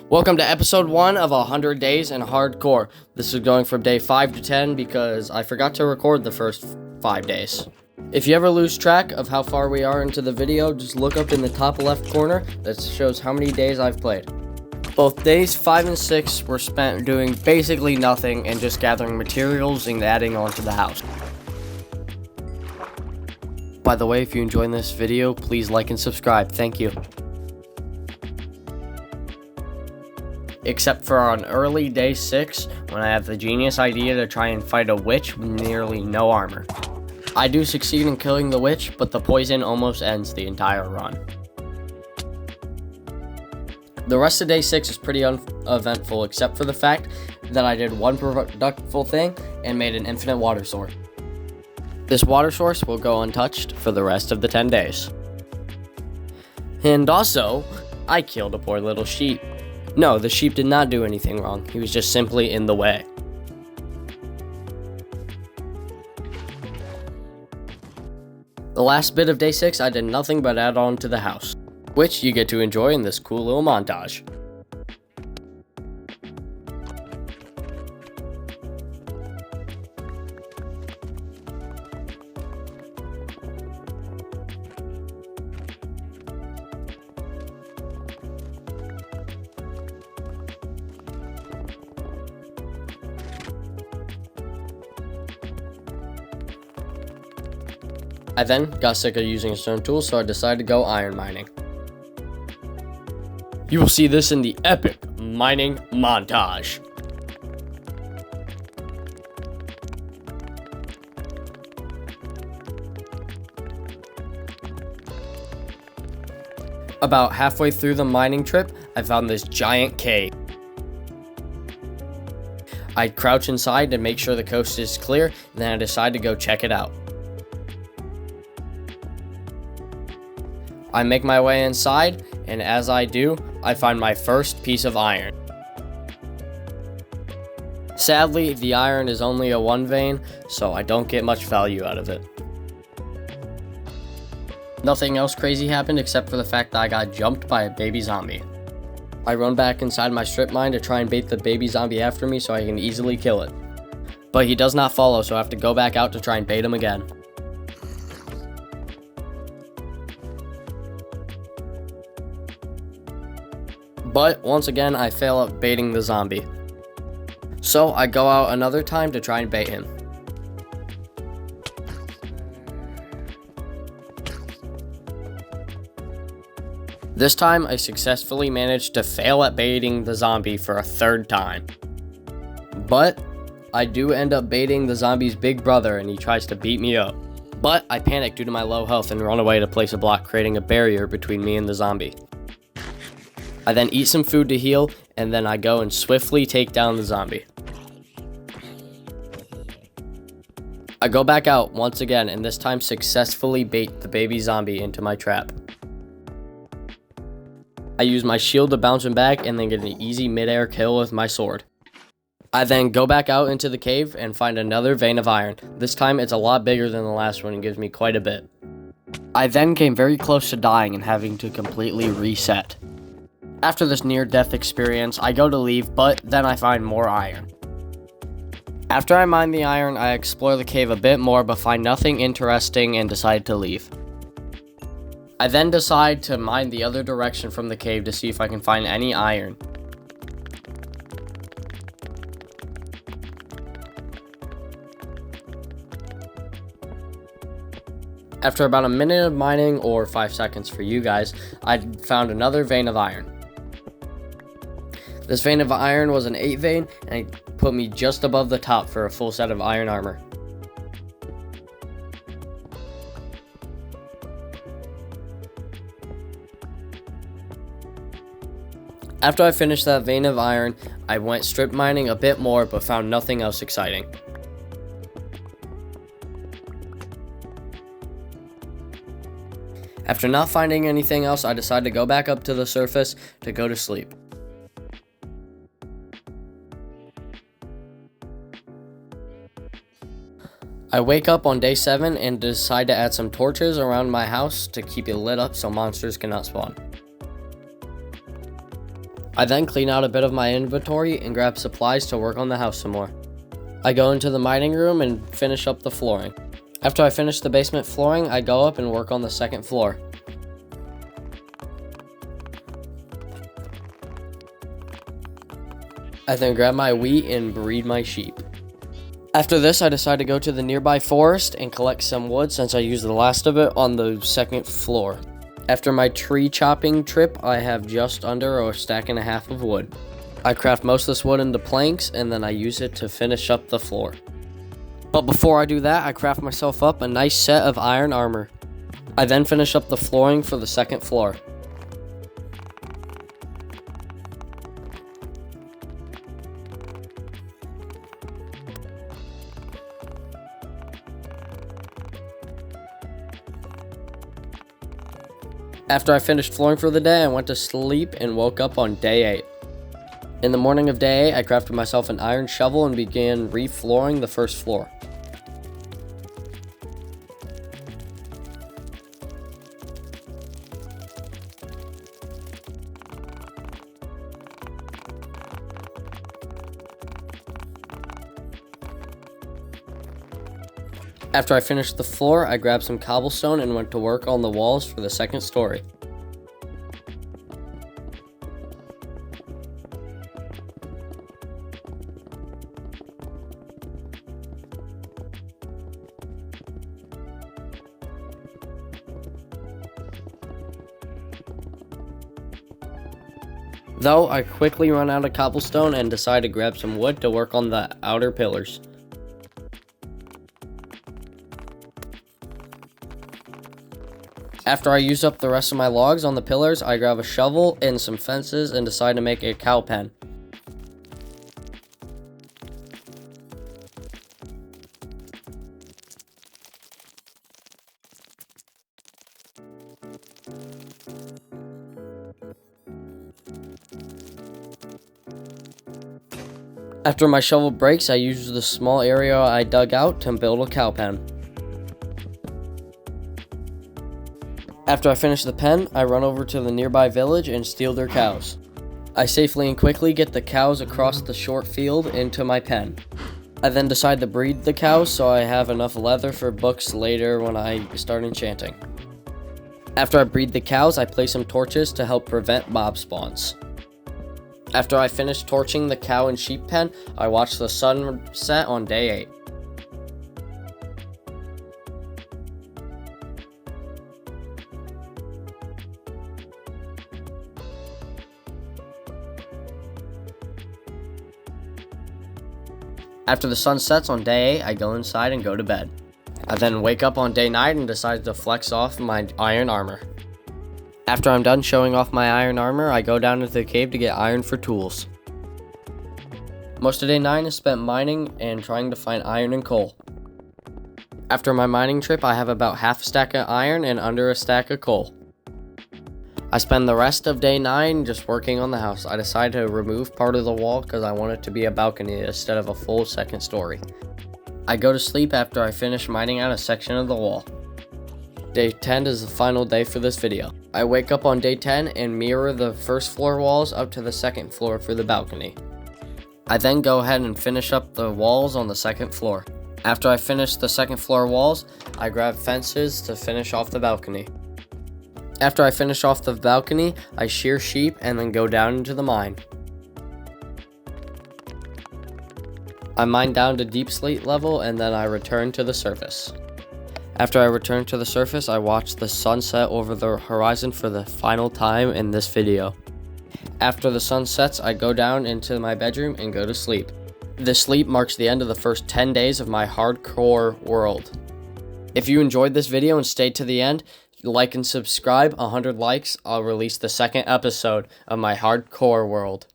Welcome to episode 1 of 100 Days in Hardcore. This is going from day 5 to 10 because I forgot to record the first 5 days. If you ever lose track of how far we are into the video, just look up in the top left corner that shows how many days I've played. Both days 5 and 6 were spent doing basically nothing and just gathering materials and adding onto the house. By the way, if you enjoyed this video, please like and subscribe. Thank you. Except for on early day 6, when I have the genius idea to try and fight a witch with nearly no armor. I do succeed in killing the witch, but the poison almost ends the entire run. The rest of day 6 is pretty uneventful, except for the fact that I did one productive thing and made an infinite water source. This water source will go untouched for the rest of the 10 days. And also, I killed a poor little sheep. No, the sheep did not do anything wrong. He was just simply in the way. The last bit of day 6, I did nothing but add on to the house, which you get to enjoy in this cool little montage. I then got sick of using a stone tool, so I decided to go iron mining. You will see this in the epic mining montage. About halfway through the mining trip, I found this giant cave. I'd crouch inside to make sure the coast is clear, and then I decided to go check it out. I make my way inside, and as I do, I find my first piece of iron. Sadly, the iron is only a 1 vein, so I don't get much value out of it. Nothing else crazy happened except for the fact that I got jumped by a baby zombie. I run back inside my strip mine to try and bait the baby zombie after me so I can easily kill it. But he does not follow, so I have to go back out to try and bait him again. But once again, I fail at baiting the zombie. So I go out another time to try and bait him. This time, I successfully managed to fail at baiting the zombie for a 3rd time. But I do end up baiting the zombie's big brother, and he tries to beat me up. But I panic due to my low health and run away to place a block, creating a barrier between me and the zombie. I then eat some food to heal, and then I go and swiftly take down the zombie. I go back out once again, and this time successfully bait the baby zombie into my trap. I use my shield to bounce him back, and then get an easy mid-air kill with my sword. I then go back out into the cave and find another vein of iron. This time it's a lot bigger than the last one and gives me quite a bit. I then came very close to dying and having to completely reset. After this near-death experience, I go to leave, but then I find more iron. After I mine the iron, I explore the cave a bit more, but find nothing interesting and decide to leave. I then decide to mine the other direction from the cave to see if I can find any iron. After about a minute of mining, or 5 seconds for you guys, I found another vein of iron. This vein of iron was an 8 vein, and it put me just above the top for a full set of iron armor. After I finished that vein of iron, I went strip mining a bit more, but found nothing else exciting. After not finding anything else, I decided to go back up to the surface to go to sleep. I wake up on day 7 and decide to add some torches around my house to keep it lit up so monsters cannot spawn. I then clean out a bit of my inventory and grab supplies to work on the house some more. I go into the mining room and finish up the flooring. After I finish the basement flooring, I go up and work on the second floor. I then grab my wheat and breed my sheep. After this, I decide to go to the nearby forest and collect some wood since I used the last of it on the second floor. After my tree chopping trip, I have just under a stack and a half of wood. I craft most of this wood into planks and then I use it to finish up the floor. But before I do that, I craft myself up a nice set of iron armor. I then finish up the flooring for the second floor. After I finished flooring for the day, I went to sleep and woke up on day 8. In the morning of day 8, I crafted myself an iron shovel and began re-flooring the first floor. After I finished the floor, I grabbed some cobblestone and went to work on the walls for the second story. Though, I quickly run out of cobblestone and decide to grab some wood to work on the outer pillars. After I use up the rest of my logs on the pillars, I grab a shovel and some fences and decide to make a cow pen. After my shovel breaks, I use the small area I dug out to build a cow pen. After I finish the pen, I run over to the nearby village and steal their cows. I safely and quickly get the cows across the short field into my pen. I then decide to breed the cows so I have enough leather for books later when I start enchanting. After I breed the cows, I place some torches to help prevent mob spawns. After I finish torching the cow and sheep pen, I watch the sun set on day 8. After the sun sets on day 8, I go inside and go to bed. I then wake up on day 9 and decide to flex off my iron armor. After I'm done showing off my iron armor, I go down into the cave to get iron for tools. Most of day 9 is spent mining and trying to find iron and coal. After my mining trip, I have about half a stack of iron and under a stack of coal. I spend the rest of day 9 just working on the house. I decide to remove part of the wall because I want it to be a balcony instead of a full second story. I go to sleep after I finish mining out a section of the wall. Day 10 is the final day for this video. I wake up on day 10 and mirror the first floor walls up to the second floor for the balcony. I then go ahead and finish up the walls on the second floor. After I finish the second floor walls, I grab fences to finish off the balcony. After I finish off the balcony, I shear sheep and then go down into the mine. I mine down to deep slate level and then I return to the surface. After I return to the surface, I watch the sunset over the horizon for the final time in this video. After the sun sets, I go down into my bedroom and go to sleep. This sleep marks the end of the first 10 days of my hardcore world. If you enjoyed this video and stayed to the end, like and subscribe. 100 likes, I'll release the second episode of my hardcore world.